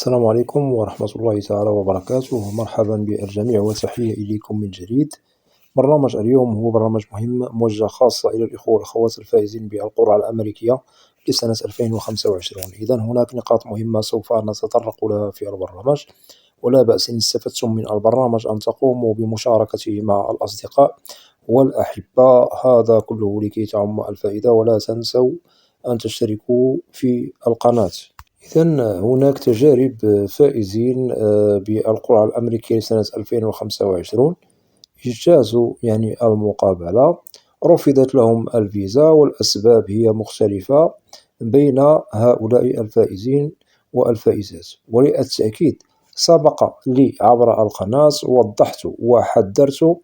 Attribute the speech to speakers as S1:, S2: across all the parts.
S1: السلام عليكم ورحمة الله تعالى وبركاته، مرحبا بالجميع وتحية إليكم من جديد. برنامج اليوم هو برنامج مهم موجه خاصة إلى الإخوة والأخوات الفائزين بالقرعة الأمريكية لسنة 2025. إذن هناك نقاط مهمة سوف نتطرق لها في البرنامج، ولا بأس إن استفدتم من البرنامج أن تقوموا بمشاركته مع الأصدقاء والأحباء، هذا كله لكي تعم الفائدة. ولا تنسوا أن تشتركوا في القناة. إذن هناك تجارب فائزين بالقرعة الأمريكية لسنة 2025 اجتازوا المقابلة، رفضت لهم الفيزا والأسباب هي مختلفة بين هؤلاء الفائزين والفائزات. وللتأكيد سبق لي عبر القناة وضحت وحذرت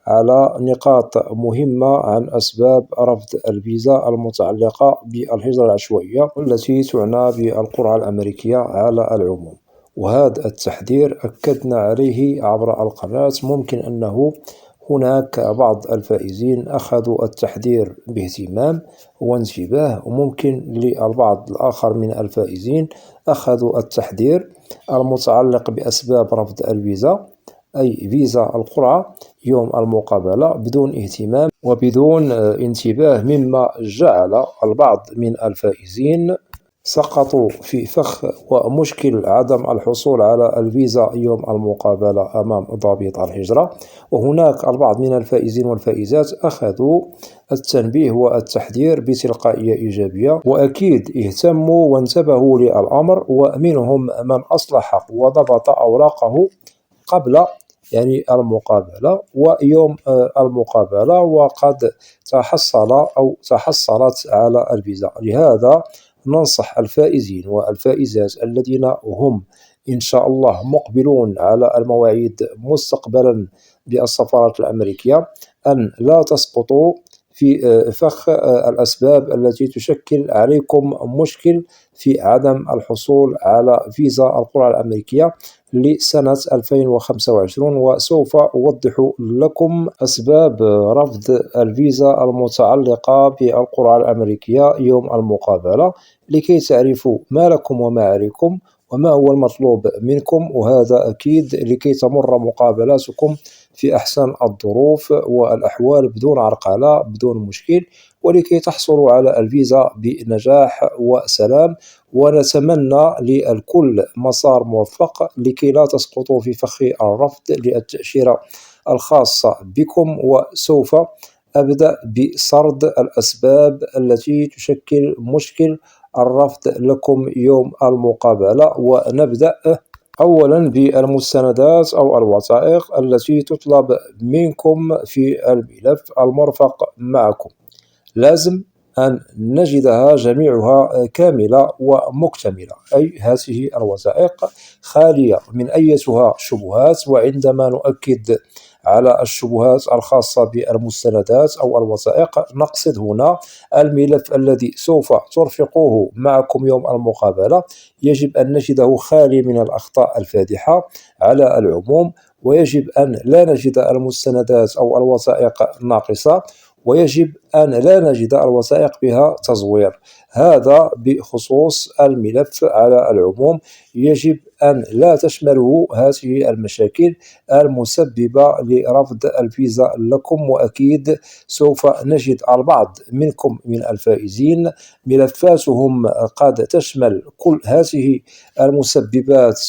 S1: على نقاط مهمة عن أسباب رفض الفيزا المتعلقة بالهجرة العشوائية التي تعنى بالقرعة الأمريكية على العموم، وهذا التحذير أكدنا عليه عبر القناة. ممكن أنه هناك بعض الفائزين أخذوا التحذير باهتمام وانتباه، وممكن للبعض الآخر من الفائزين أخذوا التحذير المتعلق بأسباب رفض الفيزا، أي فيزا القرعة يوم المقابلة، بدون اهتمام وبدون انتباه، مما جعل البعض من الفائزين سقطوا في فخ ومشكل عدم الحصول على الفيزا يوم المقابلة أمام ضابط الهجرة. وهناك البعض من الفائزين والفائزات أخذوا التنبيه والتحذير بتلقائية إيجابية، وأكيد اهتموا وانتبهوا للأمر، ومنهم من أصلح وضبط أوراقه قبل المقابلة ويوم المقابلة، وقد تحصل أو تحصلت على الفيزا. لهذا ننصح الفائزين والفائزات الذين هم إن شاء الله مقبلون على المواعيد مستقبلا بالسفارة الأمريكية أن لا تسقطوا في فخ الأسباب التي تشكل عليكم مشكل في عدم الحصول على فيزا القرعة الأمريكية لسنة 2025. وسوف أوضح لكم أسباب رفض الفيزا المتعلقة بالقرعة الأمريكية يوم المقابلة، لكي تعرفوا ما لكم وما عليكم وما هو المطلوب منكم، وهذا أكيد لكي تمر مقابلاتكم في أحسن الظروف والأحوال بدون عرقلة بدون مشكل، ولكي تحصلوا على الفيزا بنجاح وسلام. ونتمنى للكل مسار موفق لكي لا تسقطوا في فخ الرفض للتأشيرة الخاصة بكم. وسوف أبدأ بسرد الأسباب التي تشكل مشكل الرفض لكم يوم المقابلة، ونبدأ أولا بالمستندات أو الوثائق التي تطلب منكم في الملف المرفق معكم. لازم أن نجدها جميعها كاملة ومكتملة، أي هذه الوثائق خالية من أيتها شبهات. وعندما نؤكد على الشبهات الخاصة بالمستندات أو الوثائق نقصد هنا الملف الذي سوف ترفقوه معكم يوم المقابلة. يجب أن نجده خالي من الأخطاء الفادحة على العموم، ويجب أن لا نجد المستندات أو الوثائق ناقصة، ويجب أن لا نجد الوثائق بها تزوير. هذا بخصوص الملف على العموم. يجب أن لا تشمله هذه المشاكل المسببة لرفض الفيزا لكم. وأكيد سوف نجد البعض منكم من الفائزين ملفاتهم قد تشمل كل هذه المسببات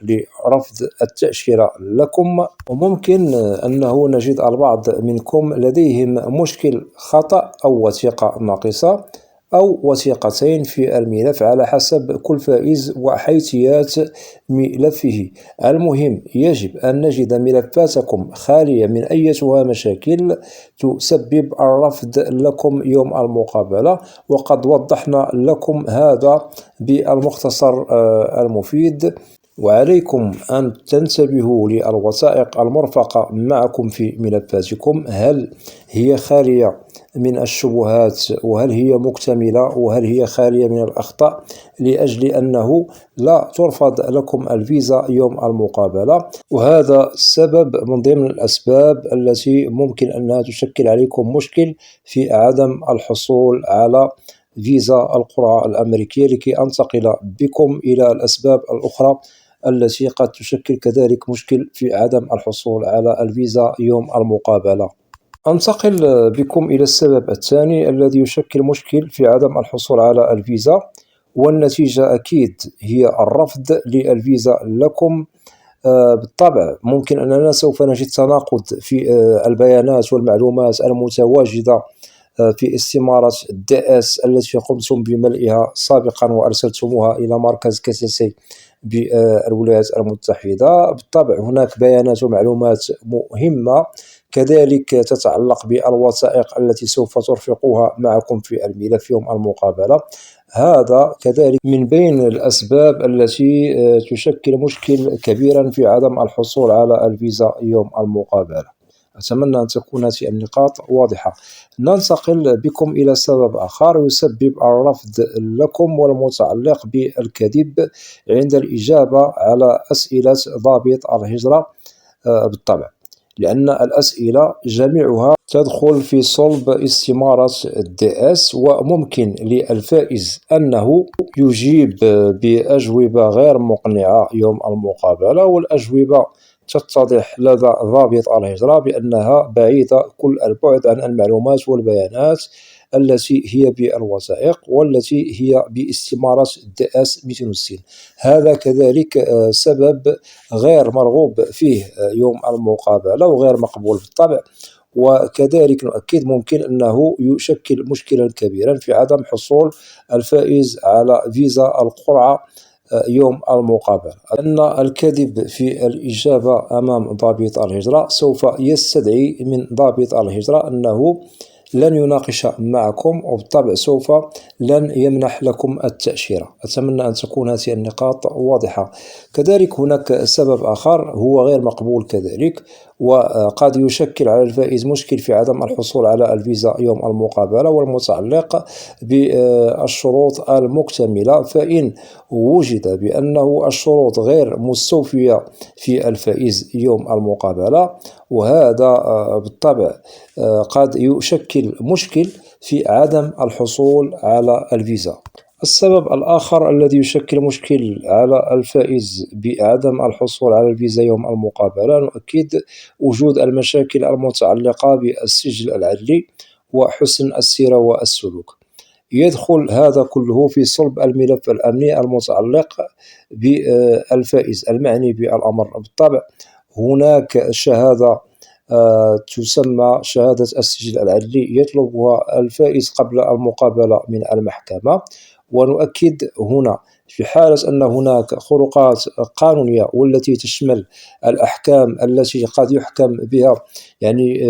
S1: لرفض التأشيرة لكم. وممكن أنه نجد البعض منكم لديهم مشكل خطأ أو وثيقة ناقصة أو وثيقتين في الملف على حسب كل فائز وحيثيات ملفه. المهم يجب أن نجد ملفاتكم خالية من أيتها مشاكل تسبب الرفض لكم يوم المقابلة، وقد وضحنا لكم هذا بالمختصر المفيد. وعليكم أن تنتبهوا للوثائق المرفقة معكم في ملفاتكم، هل هي خالية من الشبهات، وهل هي مكتملة، وهل هي خالية من الأخطاء، لأجل أنه لا ترفض لكم الفيزا يوم المقابلة. وهذا سبب من ضمن الأسباب التي ممكن أنها تشكل عليكم مشكل في عدم الحصول على فيزا القرعة الأمريكية لكي أنتقل بكم إلى الأسباب الأخرى التي قد تشكل كذلك مشكل في عدم الحصول على الفيزا يوم المقابلة. أنتقل بكم إلى السبب الثاني الذي يشكل مشكل في عدم الحصول على الفيزا، والنتيجة أكيد هي الرفض للفيزا لكم. بالطبع ممكن أننا سوف نجد تناقض في البيانات والمعلومات المتواجدة في استمارة DS التي قمتم بملئها سابقا وأرسلتموها إلى مركز KCC بالولايات المتحدة. بالطبع هناك بيانات ومعلومات مهمة كذلك تتعلق بالوثائق التي سوف ترفقوها معكم في الملف يوم المقابلة. هذا كذلك من بين الأسباب التي تشكل مشكل كبيرا في عدم الحصول على الفيزا يوم المقابلة. أتمنى أن تكون هذه النقاط واضحة. ننتقل بكم إلى سبب آخر يسبب الرفض لكم والمتعلق بالكذب عند الإجابة على أسئلة ضابط الهجرة. بالطبع لأن الأسئلة جميعها تدخل في صلب استمارة DS، وممكن للفائز أنه يجيب بأجوبة غير مقنعة يوم المقابلة، والأجوبة تتضح لدى ضابط الهجرة بأنها بعيدة كل البعد عن المعلومات والبيانات التي هي بالوثائق والتي هي باستمارة DS 260. هذا كذلك سبب غير مرغوب فيه يوم المقابلة وغير مقبول بالطبع. وكذلك نؤكد ممكن أنه يشكل مشكلا كبيرا في عدم حصول الفائز على فيزا القرعة يوم المقابلة، أن الكذب في الإجابة أمام ضابط الهجرة سوف يستدعي من ضابط الهجرة أنه لن يناقش معكم، وبالطبع سوف لن يمنح لكم التأشيرة. أتمنى أن تكون هذه النقاط واضحة. كذلك هناك سبب آخر هو غير مقبول كذلك، وقد يشكل على الفائز مشكل في عدم الحصول على الفيزا يوم المقابلة، والمتعلق بالشروط المكتملة. فإن وجد بأنه الشروط غير مستوفية في الفائز يوم المقابلة، وهذا بالطبع قد يشكل مشكل في عدم الحصول على الفيزا. السبب الآخر الذي يشكل مشكل على الفائز بعدم الحصول على الفيزا يوم المقابلة نؤكد وجود المشاكل المتعلقة بالسجل العدلي وحسن السيرة والسلوك. يدخل هذا كله في صلب الملف الأمني المتعلق بالفائز المعني بالأمر. بالطبع هناك شهادة تسمى شهادة السجل العدلي يطلبها الفائز قبل المقابلة من المحكمة، ونؤكد هنا في حالة أن هناك خروقات قانونية والتي تشمل الأحكام التي قد يحكم بها يعني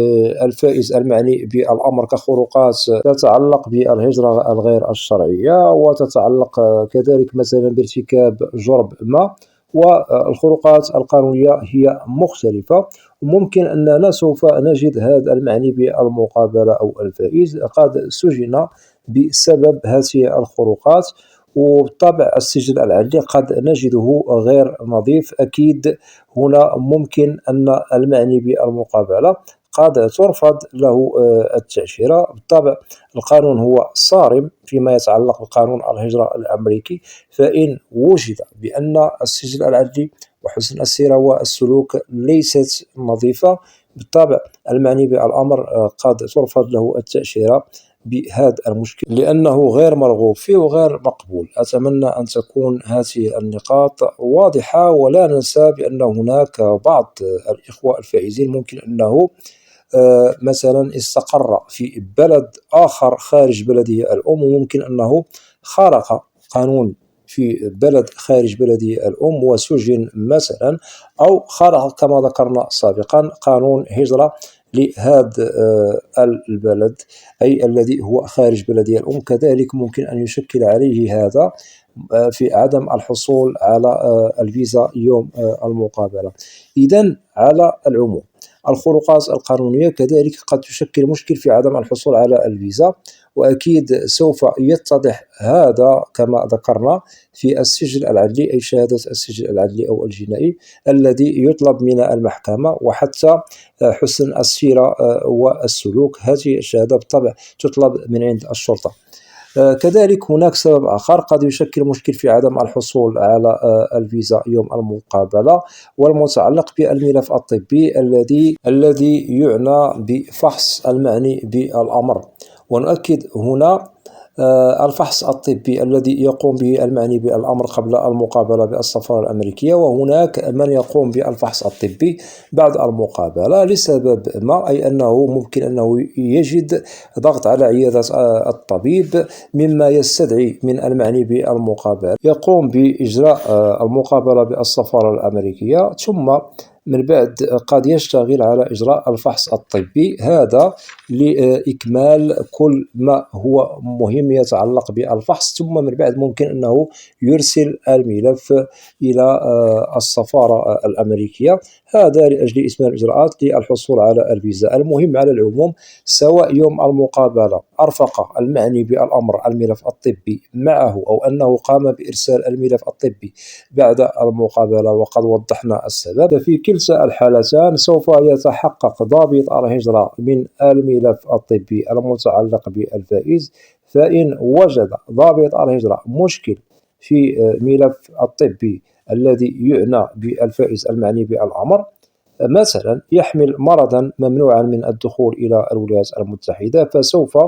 S1: الفائز المعني بالأمر كخروقات تتعلق بالهجرة الغير الشرعية، وتتعلق كذلك مثلا بارتكاب جرم ما، والخروقات القانونية هي مختلفة. وممكن أننا سوف نجد هذا المعني بالمقابلة أو الفائز قد سجن بسبب هذه الخروقات، وبالطبع السجل العدلي قد نجده غير نظيف. أكيد هنا ممكن أن المعني بالمقابلة قد ترفض له التأشيرة. بالطبع القانون هو صارم فيما يتعلق بقانون الهجرة الأمريكي، فإن وجد بأن السجل العدلي وحسن السيرة والسلوك ليست نظيفة، بالطبع المعني بالأمر قد ترفض له التأشيرة بهذا المشكل لأنه غير مرغوب فيه وغير مقبول. أتمنى أن تكون هذه النقاط واضحة. ولا ننسى بأن هناك بعض الإخوة الفائزين ممكن أنه مثلا استقر في بلد آخر خارج بلده الأم، وممكن أنه خالف قانون في بلد خارج بلده الأم وسجن مثلا، أو خالف كما ذكرنا سابقا قانون هجرة لهذا البلد أي الذي هو خارج بلده الأم، كذلك ممكن أن يشكل عليه هذا في عدم الحصول على الفيزا يوم المقابلة. إذن على العموم الخروقات القانونية كذلك قد تشكل مشكل في عدم الحصول على الفيزا، وأكيد سوف يتضح هذا كما ذكرنا في السجل العدلي أي شهادة السجل العدلي أو الجنائي الذي يطلب من المحكمة، وحتى حسن السيرة والسلوك. هذه الشهادة بالطبع تطلب من عند الشرطة. كذلك هناك سبب آخر قد يشكل مشكل في عدم الحصول على الفيزا يوم المقابلة، والمتعلق بالملف الطبي الذي يعنى بفحص المعني بالأمر. ونؤكد هنا الفحص الطبي الذي يقوم به المعني بالأمر قبل المقابلة بالسفارة الأمريكية، وهناك من يقوم بالفحص الطبي بعد المقابلة لسبب ما، أي أنه ممكن أنه يجد ضغط على عيادة الطبيب، مما يستدعي من المعني بالمقابلة يقوم بإجراء المقابلة بالسفارة الأمريكية، ثم من بعد قد يشتغل على إجراء الفحص الطبي هذا لإكمال كل ما هو مهم يتعلق بالفحص، ثم من بعد ممكن أنه يرسل الملف إلى السفارة الأمريكية، هذا لأجل إتمام الإجراءات للحصول على الفيزا. المهم على العموم، سواء يوم المقابلة أرفق المعني بالأمر الملف الطبي معه، أو أنه قام بإرسال الملف الطبي بعد المقابلة وقد وضحنا السبب، في كلتا الحالتان سوف يتحقق ضابط الهجرة من الملف الطبي المتعلق بالفائز. فإن وجد ضابط الهجرة مشكل في ملف الطبي الذي يعنى بالفائز المعني بالأمر، مثلا يحمل مرضا ممنوعا من الدخول إلى الولايات المتحدة، فسوف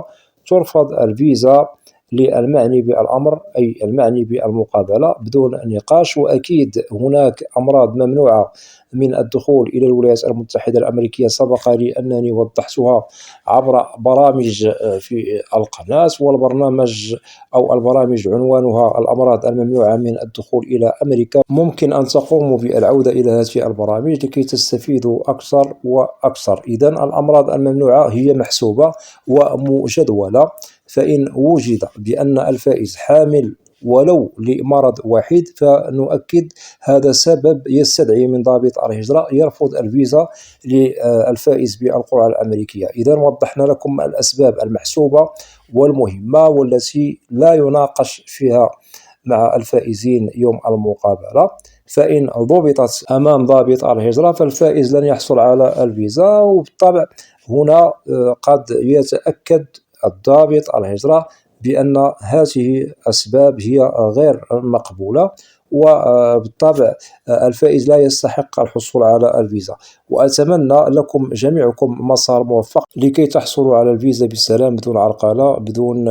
S1: ترفض الفيزا للمعني بالأمر أي المعني بالمقابلة بدون نقاش. وأكيد هناك أمراض ممنوعة من الدخول إلى الولايات المتحدة الأمريكية سبق لي أنني وضحتها عبر برامج في القناة، والبرنامج أو البرامج عنوانها الأمراض الممنوعة من الدخول إلى أمريكا. ممكن أن تقوموا بالعودة إلى هذه البرامج لكي تستفيدوا أكثر وأكثر. إذن الأمراض الممنوعة هي محسوبة ومجدولة، فإن وجد بأن الفائز حامل ولو لمرض واحد فنؤكد هذا سبب يستدعي من ضابط الهجرة يرفض الفيزا للفائز بالقرعة الأمريكية. إذا وضحنا لكم الأسباب المحسوبة والمهمة والتي لا يناقش فيها مع الفائزين يوم المقابلة. فإن ضبطت أمام ضابط الهجرة فالفائز لن يحصل على الفيزا، وبالطبع هنا قد يتأكد الضابط الهجرة بأن هذه أسباب هي غير مقبولة، وبالطبع الفائز لا يستحق الحصول على الفيزا. وأتمنى لكم جميعكم مسار موفق لكي تحصلوا على الفيزا بسلام بدون عرقلة بدون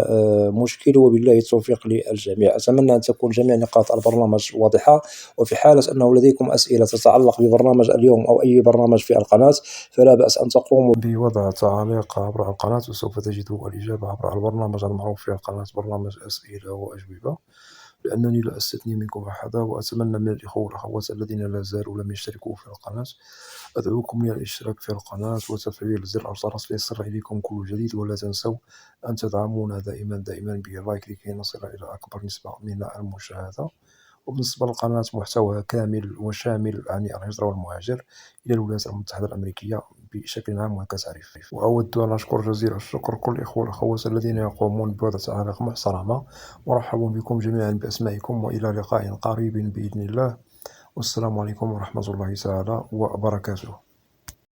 S1: مشكل، وبالله التوفيق للجميع. أتمنى أن تكون جميع نقاط البرنامج واضحة، وفي حالة أنه لديكم أسئلة تتعلق ببرنامج اليوم أو أي برنامج في القناة فلا بأس أن تقوموا بوضع تعليق عبر القناة، وسوف تجدوا الإجابة عبر البرنامج المعروف في القناة، برنامج أسئلة وأجوبة، لأنني لا أستثني منكم أحدا. وأتمنى من الإخوة والأخوات الذين لا زالوا لم يشتركوا في القناة، أدعوكم إلى الاشتراك في القناة وتفعيل زر الجرس ليصل إليكم كل جديد، ولا تنسوا أن تدعمونا دائما باللايك لكي نصل إلى أكبر نسبة من المشاهدة. وبالنسبة للقناة محتواها كامل وشامل عن الهجرة والمهاجر إلى الولايات المتحدة الأمريكية بشكل عام وكتعريف. وأود أن أشكر جزيل الشكر كل الإخوة والأخوات الذين يقومون بوضع تعاليق محترمة. مرحبا بكم جميعا بأسمائكم، وإلى لقاء قريب بإذن الله، والسلام عليكم ورحمة الله تعالى وبركاته.